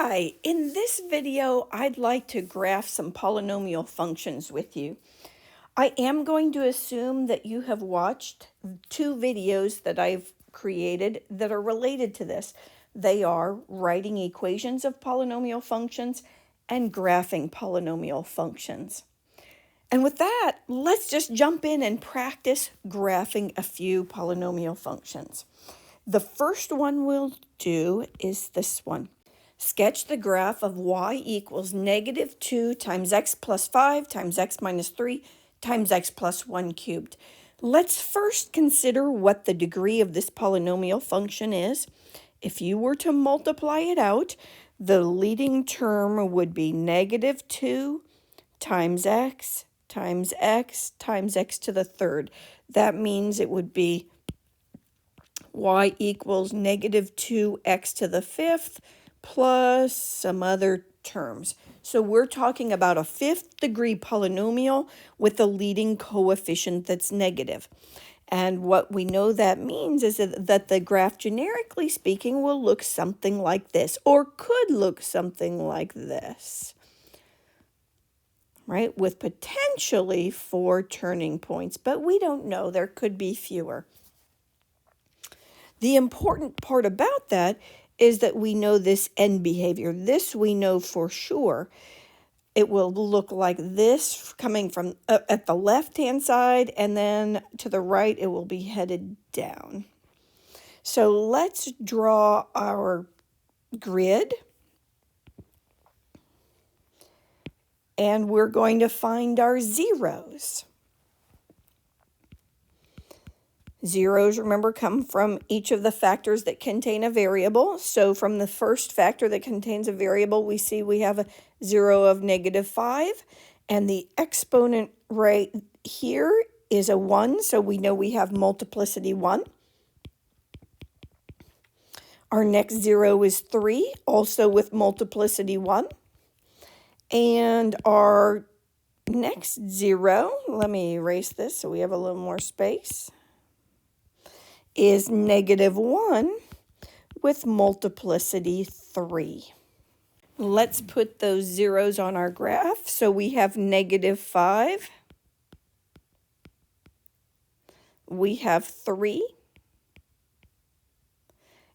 Hi, in this video, I'd like to graph some polynomial functions with you. I am going to assume that you have watched two videos that I've created that are related to this. They are writing equations of polynomial functions and graphing polynomial functions. And with that, let's just jump in and practice graphing a few polynomial functions. The first one we'll do is this one. Sketch the graph of y equals negative 2 times x plus 5 times x minus 3 times x plus 1 cubed. Let's first consider what the degree of this polynomial function is. If you were to multiply it out, the leading term would be negative 2 times x times x times x to the third. That means it would be y equals negative 2x to the fifth plus some other terms. So we're talking about a fifth degree polynomial with a leading coefficient that's negative. And what we know that means is that the graph, generically speaking, will look something like this, or could look something like this, right? With potentially 4 turning points, but we don't know. There could be fewer. The important part about that is that we know this end behavior. This we know for sure. It will look like this coming from at the left-hand side, and then to the right it will be headed down. So let's draw our grid. And we're going to find our zeros. Zeros, remember, come from each of the factors that contain a variable. So from the first factor that contains a variable, we see we have a 0 of negative 5. And the exponent right here is a 1, so we know we have multiplicity 1. Our next 0 is 3, also with multiplicity 1. And our next 0, let me erase this so we have a little more space, is negative 1 with multiplicity 3. Let's put those zeros on our graph. So we have negative 5. We have 3.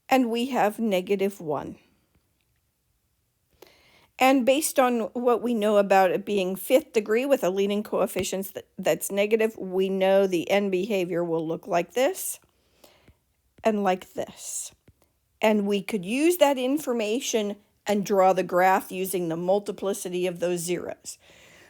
And we have negative 1. And based on what we know about it being fifth degree with a leading coefficient that's negative, we know the end behavior will look like this and like this. And we could use that information and draw the graph using the multiplicity of those zeros.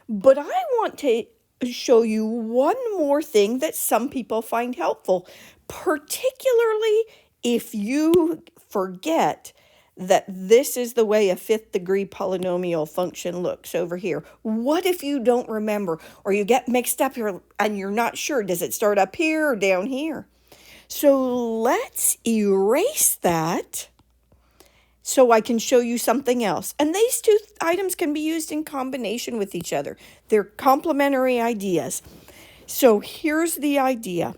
But I want to show you one more thing that some people find helpful, particularly if you forget that this is the way a fifth degree polynomial function looks over here. What if you don't remember, or you get mixed up here and you're not sure, does it start up here or down here? So let's erase that so I can show you something else. And these two items can be used in combination with each other. They're complementary ideas. So here's the idea.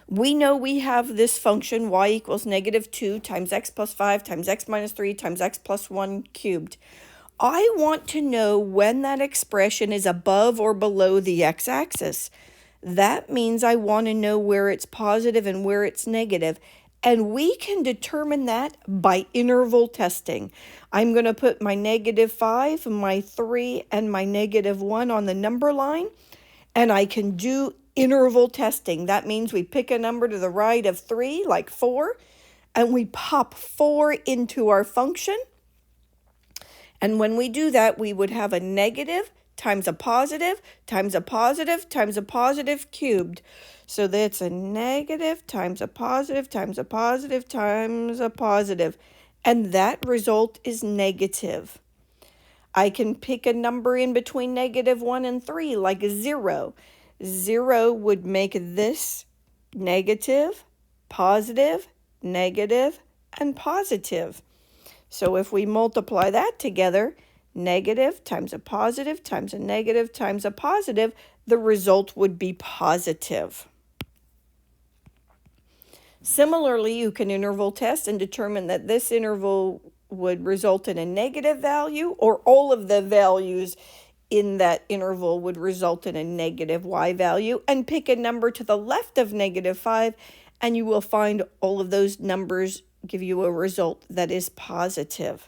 We know we have this function y equals negative 2 times x plus 5 times x minus 3 times x plus 1 cubed. I want to know when that expression is above or below the x-axis. That means I want to know where it's positive and where it's negative. And we can determine that by interval testing. I'm going to put my negative 5, my 3, and my negative 1 on the number line. And I can do interval testing. That means we pick a number to the right of 3, like 4, and we pop 4 into our function. And when we do that, we would have a negative times a positive times a positive times a positive cubed. So that's a negative times a positive times a positive times a positive. And that result is negative. I can pick a number in between negative 1 and 3, like 0. 0 would make this negative, positive, negative, and positive. So if we multiply that together, negative times a positive times a negative times a positive, the result would be positive. Similarly, you can interval test and determine that this interval would result in a negative value, or all of the values in that interval would result in a negative y value, and pick a number to the left of -5, and you will find all of those numbers give you a result that is positive.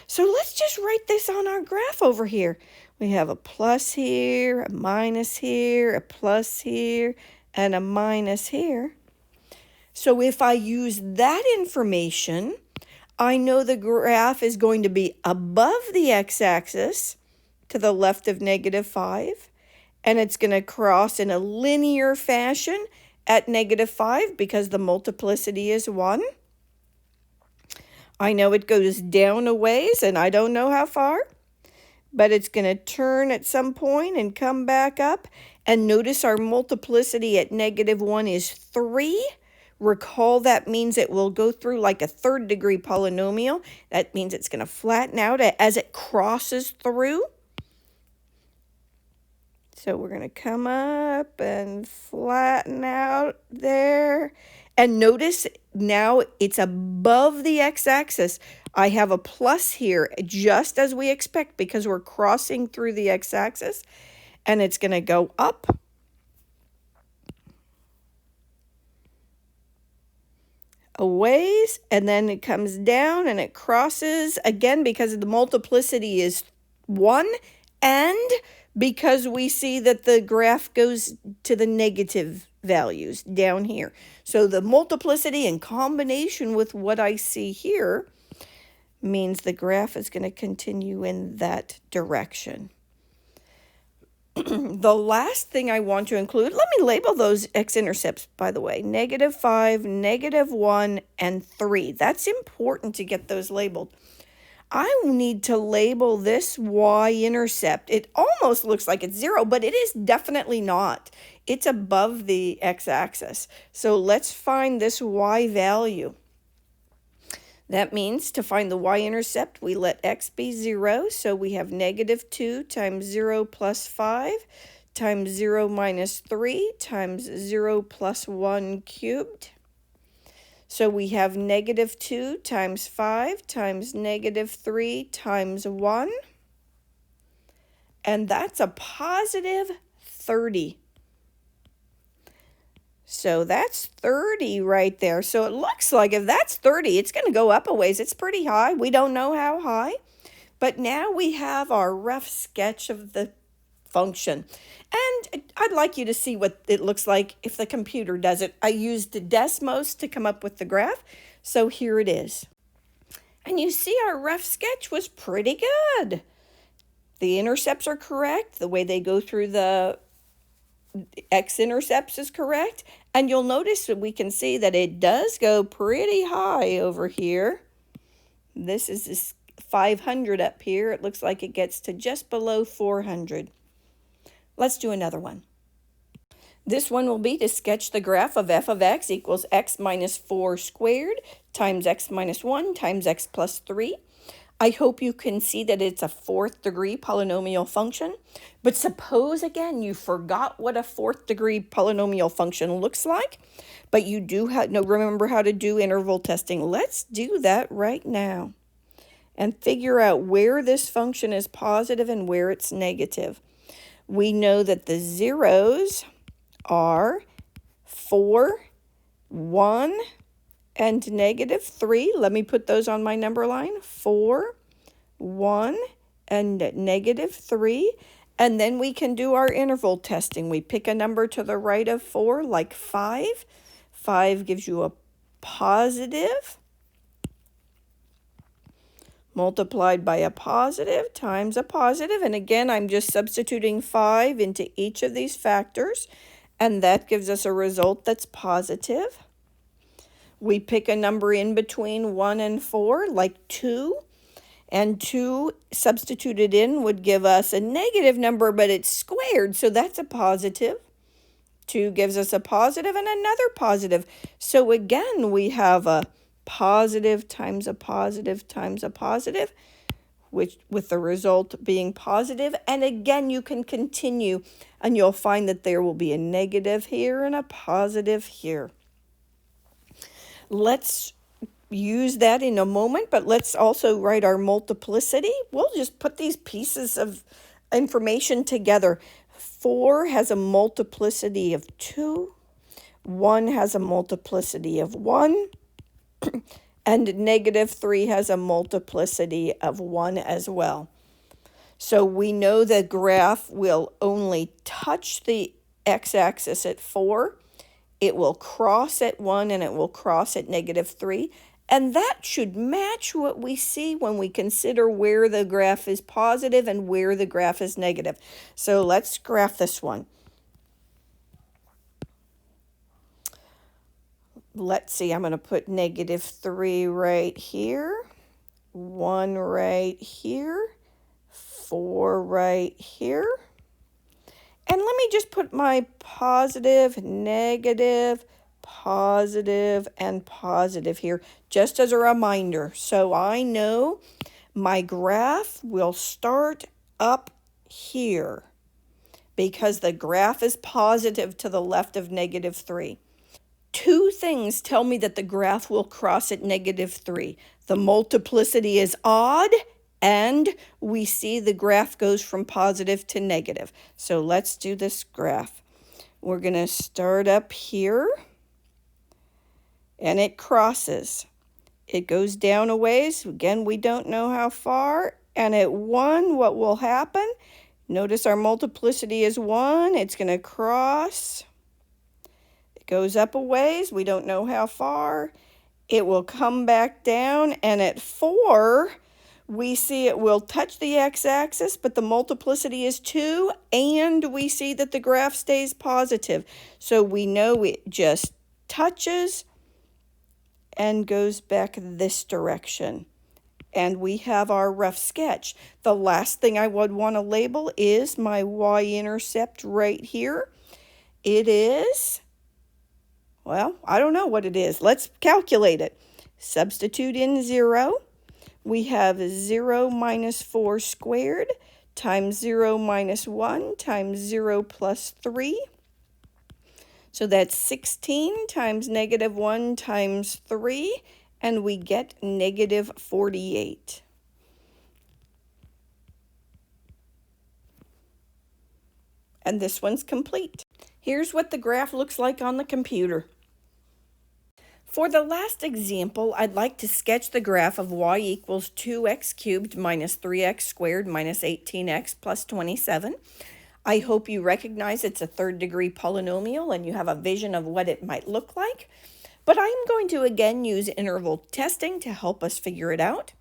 So let's just write this on our graph over here. We have a plus here, a minus here, a plus here, and a minus here. So if I use that information, I know the graph is going to be above the x-axis to the left of -5, and it's going to cross in a linear fashion at -5 because the multiplicity is 1. I know it goes down a ways, and I don't know how far, but it's going to turn at some point and come back up. And notice our multiplicity at -1 is 3. Recall that means it will go through like a third-degree polynomial. That means it's going to flatten out as it crosses through. So we're going to come up and flatten out there. And notice now it's above the x-axis. I have a plus here, just as we expect, because we're crossing through the x-axis. And it's going to go up. A ways, and then it comes down and it crosses again because the multiplicity is 1, and because we see that the graph goes to the negative values down here. So the multiplicity in combination with what I see here means the graph is going to continue in that direction. The last thing I want to include, let me label those x-intercepts, by the way, -5, -1, and 3. That's important to get those labeled. I need to label this y-intercept. It almost looks like it's 0, but it is definitely not. It's above the x-axis. So let's find this y value. That means to find the y-intercept, we let x be 0. So we have -2 times 0 plus 5 times 0 minus 3 times 0 plus 1 cubed. So we have -2 times 5 times -3 times 1. And that's a positive 30. So that's 30 right there. So it looks like if that's 30, it's going to go up a ways. It's pretty high. We don't know how high. But now we have our rough sketch of the function. And I'd like you to see what it looks like if the computer does it. I used Desmos to come up with the graph. So here it is. And you see our rough sketch was pretty good. The intercepts are correct. The way they go through the x-intercepts is correct, and you'll notice that we can see that it does go pretty high over here. This is this 500 up here. It looks like it gets to just below 400. Let's do another one. This one will be to sketch the graph of f of x equals x minus 4 squared times x minus 1 times x plus 3. I hope you can see that it's a 4th degree polynomial function. But suppose, again, you forgot what a 4th degree polynomial function looks like, but you do remember how to do interval testing. Let's do that right now and figure out where this function is positive and where it's negative. We know that the zeros are 4, 1, and -3. Let me put those on my number line. 4, 1, and -3. And then we can do our interval testing. We pick a number to the right of 4, like 5. 5 gives you a positive, multiplied by a positive times a positive. And again, I'm just substituting 5 into each of these factors, and that gives us a result that's positive. We pick a number in between 1 and 4, like 2. And 2 substituted in would give us a negative number, but it's squared, so that's a positive. 2 gives us a positive and another positive. So again, we have a positive times a positive times a positive, which with the result being positive. And again, you can continue, and you'll find that there will be a negative here and a positive here. Let's use that in a moment, but let's also write our multiplicity. We'll just put these pieces of information together. 4 has a multiplicity of 2. 1 has a multiplicity of 1. And -3 has a multiplicity of 1 as well. So we know the graph will only touch the x-axis at 4. It will cross at 1 and it will cross at -3. And that should match what we see when we consider where the graph is positive and where the graph is negative. So let's graph this one. Let's see, I'm going to put -3 right here, 1 right here, 4 right here. And let me just put my positive, negative, positive, and positive here, just as a reminder. So I know my graph will start up here because the graph is positive to the left of -3. Two things tell me that the graph will cross at -3. The multiplicity is odd, and we see the graph goes from positive to negative. So let's do this graph. We're going to start up here, and it crosses. It goes down a ways. Again, we don't know how far. And at 1, what will happen? Notice our multiplicity is 1. It's going to cross. Goes up a ways, we don't know how far. It will come back down, and at 4, we see it will touch the x-axis, but the multiplicity is 2, and we see that the graph stays positive. So we know it just touches and goes back this direction. And we have our rough sketch. The last thing I would want to label is my y-intercept right here. It is... well, I don't know what it is. Let's calculate it. Substitute in 0. We have 0 minus 4 squared times 0 minus 1 times 0 plus 3. So that's 16 times -1 times 3, and we get -48. And this one's complete. Here's what the graph looks like on the computer. For the last example, I'd like to sketch the graph of y equals 2x cubed minus 3x squared minus 18x plus 27. I hope you recognize it's a third-degree polynomial and you have a vision of what it might look like. But I'm going to again use interval testing to help us figure it out.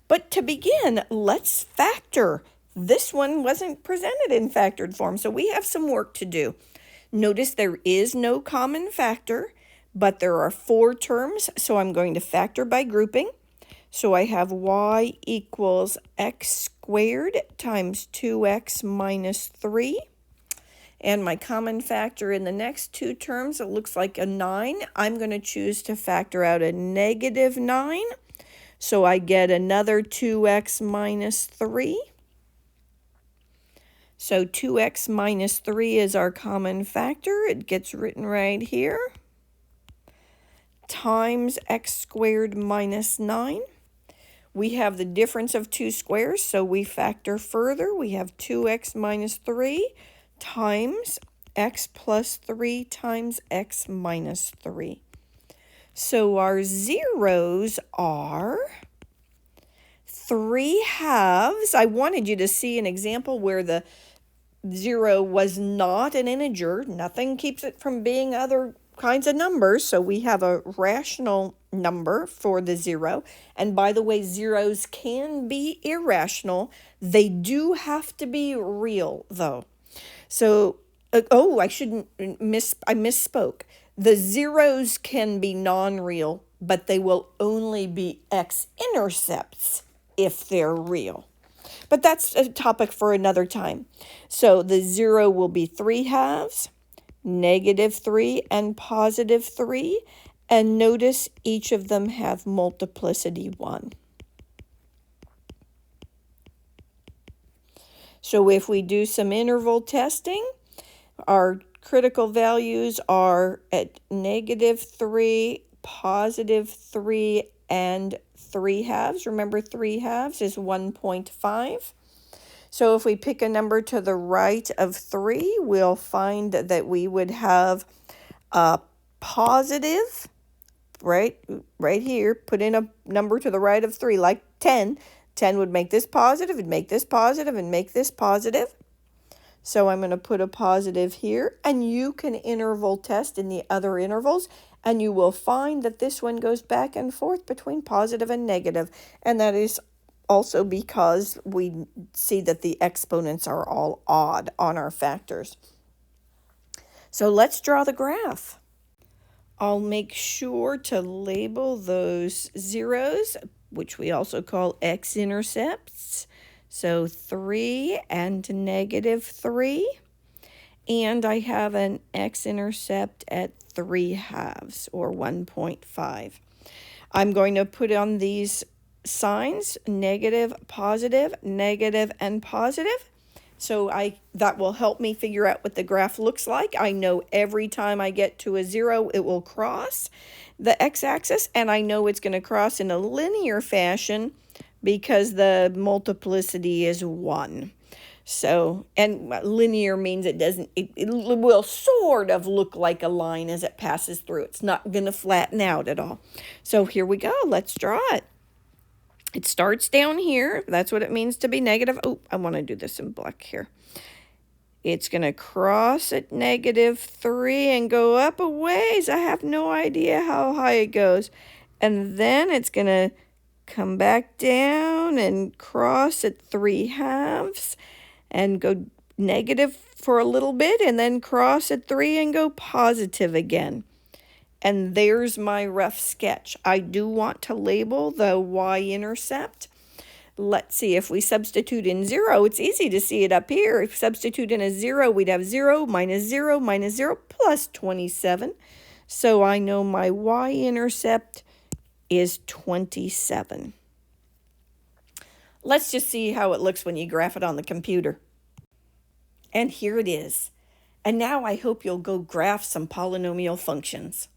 But to begin, let's factor. This one wasn't presented in factored form, so we have some work to do. Notice there is no common factor, but there are 4 terms, so I'm going to factor by grouping. So I have y equals x squared times 2x minus 3. And my common factor in the next 2 terms, it looks like a 9. I'm going to choose to factor out a -9. So I get another 2x minus 3. So 2x minus 3 is our common factor. It gets written right here. Times x squared minus 9. We have the difference of 2 squares, so we factor further. We have 2x minus 3 times x plus 3 times x minus 3. So our zeros are 3/2. I wanted you to see an example where the 0 was not an integer. Nothing keeps it from being other kinds of numbers, so we have a rational number for the 0. And by the way, zeros can be irrational. They do have to be real, though. So, I misspoke. The zeros can be non-real, but they will only be x-intercepts if they're real. But that's a topic for another time. So the 0 will be 3/2, -3, and +3. And notice each of them have multiplicity 1. So if we do some interval testing, our critical values are at -3, +3, and 3/2. Remember, 3/2 is 1.5. So if we pick a number to the right of 3, we'll find that we would have a positive, right here. Put in a number to the right of 3, like 10. 10 would make this positive, and make this positive, and make this positive. So I'm going to put a positive here, and you can interval test in the other intervals, and you will find that this one goes back and forth between positive and negative, and that is also because we see that the exponents are all odd on our factors. So let's draw the graph. I'll make sure to label those zeros, which we also call x-intercepts. So 3 and -3. And I have an x-intercept at 3/2, or 1.5. I'm going to put on these signs, negative, and positive. So that will help me figure out what the graph looks like. I know every time I get to a 0, it will cross the x-axis, and I know it's going to cross in a linear fashion because the multiplicity is 1. So, and linear means it will sort of look like a line as it passes through. It's not going to flatten out at all. So here we go. Let's draw it. It starts down here. That's what it means to be negative. Oh, I want to do this in black here. It's going to cross at -3 and go up a ways. I have no idea how high it goes. And then it's going to come back down and cross at 3/2 and go negative for a little bit, and then cross at 3 and go positive again. And there's my rough sketch. I do want to label the y-intercept. Let's see, if we substitute in 0, it's easy to see it up here. If we substitute in a 0, we'd have 0 minus 0 minus 0 plus 27. So I know my y-intercept is 27. Let's just see how it looks when you graph it on the computer. And here it is. And now I hope you'll go graph some polynomial functions.